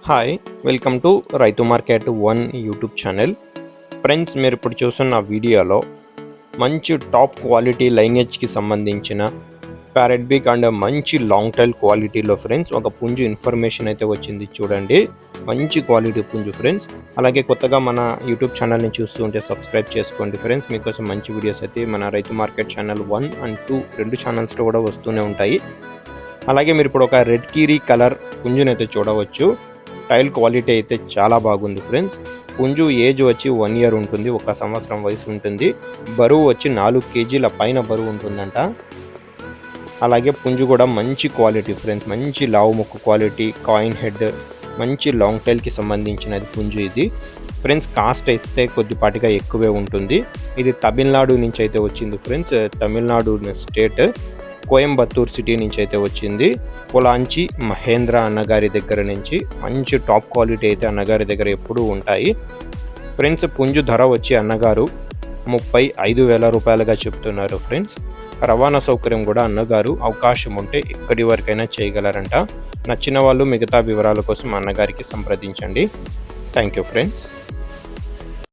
Hi welcome to రైతు market 1 YouTube channel. Friends, మీరు ఇప్పుడు చూస్తున్న వీడియోలో మంచి టాప్ క్వాలిటీ లైనేజ్కి సంబంధించిన ప్యారెట్ బిగ్ అండ్ మంచి లాంగ్ టైల్ క్వాలిటీలో ఫ్రెండ్స్ ఒక పుంజు ఇన్ఫర్మేషన్ అయితే వచ్చింది. చూడండి, మంచి క్వాలిటీ పుంజు ఫ్రెండ్స్. అలాగే కొత్తగా మన యూట్యూబ్ ఛానల్ని చూస్తూ ఉంటే సబ్స్క్రైబ్ చేసుకోండి ఫ్రెండ్స్. మీకోసం మంచి వీడియోస్ అయితే మన రైతు మార్కెట్ ఛానల్ 1 అండ్ 2 రెండు ఛానల్స్లో కూడా వస్తూనే ఉంటాయి. అలాగే మీరు ఇప్పుడు ఒక రెడ్ కీరీ కలర్ పుంజునైతే చూడవచ్చు. టైల్ క్వాలిటీ అయితే చాలా బాగుంది ఫ్రెండ్స్. పుంజు ఏజ్ వచ్చి 1 ఇయర్ ఉంటుంది, 1 సంవత్సరం వయసు ఉంటుంది. బరువు వచ్చి 4 కేజీల పైన బరువు ఉంటుందంట. అలాగే పుంజు కూడా మంచి క్వాలిటీ ఫ్రెండ్స్, మంచి లావు ముక్కు క్వాలిటీ, కాయిన్ హెడ్, మంచి లాంగ్ టైల్కి సంబంధించినది పుంజు ఇది ఫ్రెండ్స్. కాస్ట్ అయితే కొద్దిపాటిగా ఎక్కువే ఉంటుంది. ఇది తమిళనాడు నుంచి అయితే వచ్చింది friends. Tamil Nadu state Coimbatore city నుంచి అయితే వచ్చింది. పొలాంచి మహేంద్ర అన్నగారి దగ్గర నుంచి మంచి టాప్ క్వాలిటీ అయితే అన్నగారి దగ్గర ఎప్పుడూ ఉంటాయి ఫ్రెండ్స్. పుంజు ధర వచ్చి అన్నగారు 35,000 రూపాయలుగా చెప్తున్నారు ఫ్రెండ్స్. రవాణా సౌకర్యం కూడా అన్నగారు అవకాశం ఉంటే ఎక్కడి వరకైనా చేయగలరంట. నచ్చిన వాళ్ళు మిగతా వివరాల కోసం అన్నగారికి సంప్రదించండి. Thank you friends.